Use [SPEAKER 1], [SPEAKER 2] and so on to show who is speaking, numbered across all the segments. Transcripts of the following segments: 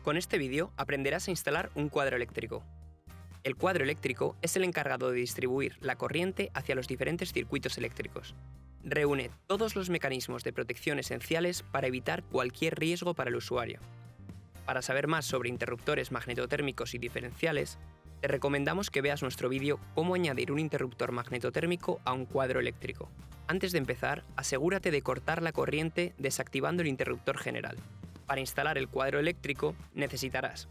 [SPEAKER 1] Con este vídeo aprenderás a instalar un cuadro eléctrico. El cuadro eléctrico es el encargado de distribuir la corriente hacia los diferentes circuitos eléctricos. Reúne todos los mecanismos de protección esenciales para evitar cualquier riesgo para el usuario. Para saber más sobre interruptores magnetotérmicos y diferenciales, te recomendamos que veas nuestro vídeo Cómo añadir un interruptor magnetotérmico a un cuadro eléctrico. Antes de empezar, asegúrate de cortar la corriente desactivando el interruptor general. Para instalar el cuadro eléctrico necesitarás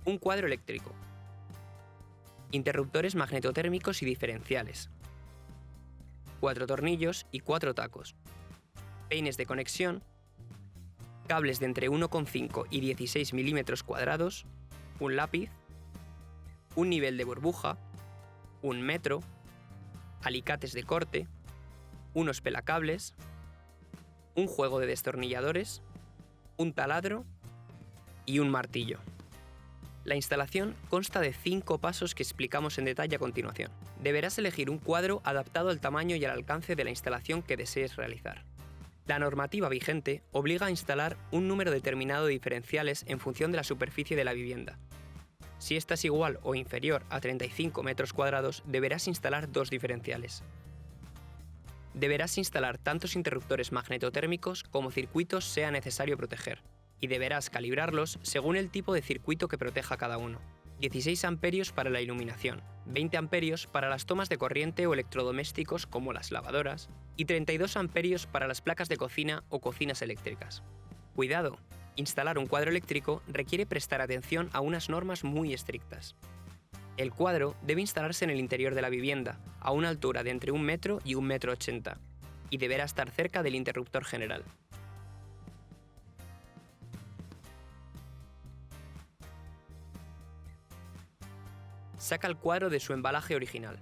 [SPEAKER 1] un cuadro eléctrico, interruptores magnetotérmicos y diferenciales, 4 tornillos y 4 tacos, peines de conexión, cables de entre 1,5 y 16 milímetros cuadrados, un lápiz, un nivel de burbuja, un metro, alicates de corte, unos pelacables, un juego de destornilladores, un taladro y un martillo. La instalación consta de 5 pasos que explicamos en detalle a continuación. Deberás elegir un cuadro adaptado al tamaño y al alcance de la instalación que desees realizar. La normativa vigente obliga a instalar un número determinado de diferenciales en función de la superficie de la vivienda. Si esta es igual o inferior a 35 metros cuadrados, deberás instalar 2 diferenciales. Deberás instalar tantos interruptores magnetotérmicos como circuitos sea necesario proteger, y deberás calibrarlos según el tipo de circuito que proteja cada uno. 16 amperios para la iluminación, 20 amperios para las tomas de corriente o electrodomésticos como las lavadoras, y 32 amperios para las placas de cocina o cocinas eléctricas. Cuidado, instalar un cuadro eléctrico requiere prestar atención a unas normas muy estrictas. El cuadro debe instalarse en el interior de la vivienda, a una altura de entre 1 metro y 1,80 m, y deberá estar cerca del interruptor general. Saca el cuadro de su embalaje original.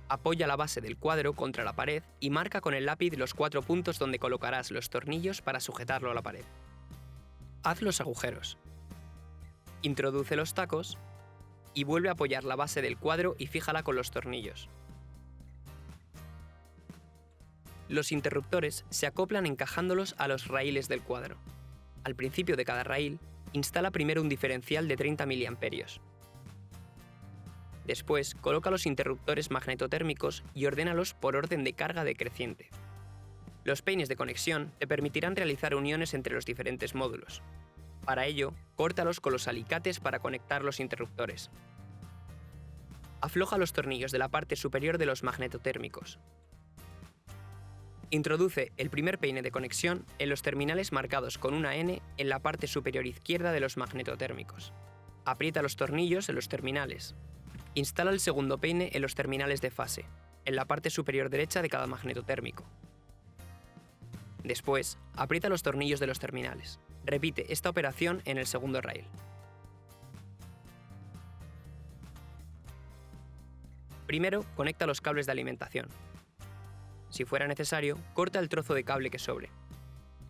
[SPEAKER 1] Apoya la base del cuadro contra la pared y marca con el lápiz los 4 puntos donde colocarás los tornillos para sujetarlo a la pared. Haz los agujeros. Introduce los tacos y vuelve a apoyar la base del cuadro y fíjala con los tornillos. Los interruptores se acoplan encajándolos a los raíles del cuadro. Al principio de cada raíl, instala primero un diferencial de 30 mA. Después, coloca los interruptores magnetotérmicos y ordénalos por orden de carga decreciente. Los peines de conexión te permitirán realizar uniones entre los diferentes módulos. Para ello, córtalos con los alicates para conectar los interruptores. Afloja los tornillos de la parte superior de los magnetotérmicos. Introduce el primer peine de conexión en los terminales marcados con una N en la parte superior izquierda de los magnetotérmicos. Aprieta los tornillos en los terminales. Instala el segundo peine en los terminales de fase, en la parte superior derecha de cada magnetotérmico. Después, aprieta los tornillos de los terminales. Repite esta operación en el segundo raíl. Primero, conecta los cables de alimentación. Si fuera necesario, corta el trozo de cable que sobre.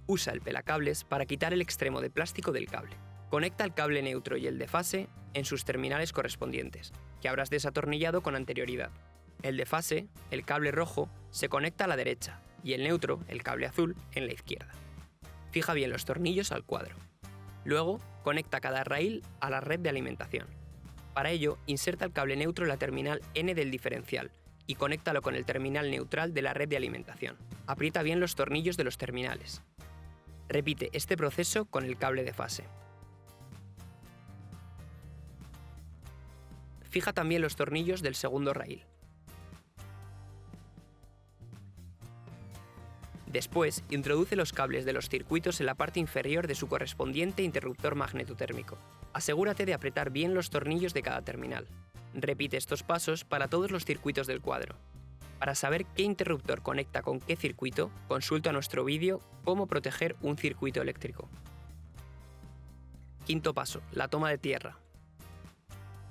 [SPEAKER 1] Usa el pelacables para quitar el extremo de plástico del cable. Conecta el cable neutro y el de fase en sus terminales correspondientes, que habrás desatornillado con anterioridad. El de fase, el cable rojo, se conecta a la derecha y el neutro, el cable azul, en la izquierda. Fija bien los tornillos al cuadro. Luego, conecta cada raíl a la red de alimentación. Para ello, inserta el cable neutro en la terminal N del diferencial y conéctalo con el terminal neutral de la red de alimentación. Aprieta bien los tornillos de los terminales. Repite este proceso con el cable de fase. Fija también los tornillos del segundo raíl. Después, introduce los cables de los circuitos en la parte inferior de su correspondiente interruptor magnetotérmico. Asegúrate de apretar bien los tornillos de cada terminal. Repite estos pasos para todos los circuitos del cuadro. Para saber qué interruptor conecta con qué circuito, consulta nuestro vídeo Cómo proteger un circuito eléctrico. Quinto paso, la toma de tierra.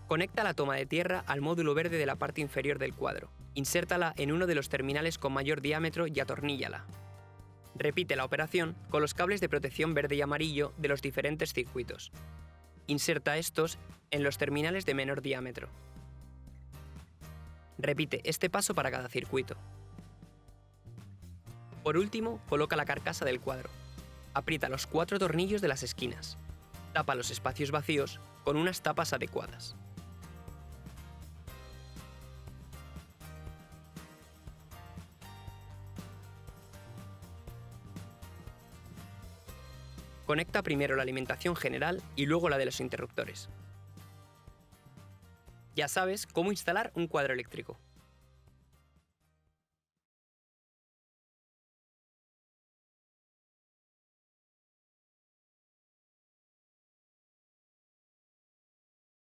[SPEAKER 1] Conecta la toma de tierra al módulo verde de la parte inferior del cuadro. Insértala en uno de los terminales con mayor diámetro y atorníllala. Repite la operación con los cables de protección verde y amarillo de los diferentes circuitos. Inserta estos en los terminales de menor diámetro. Repite este paso para cada circuito. Por último, coloca la carcasa del cuadro. Aprieta los 4 tornillos de las esquinas. Tapa los espacios vacíos con unas tapas adecuadas. Conecta primero la alimentación general y luego la de los interruptores. Ya sabes cómo instalar un cuadro eléctrico.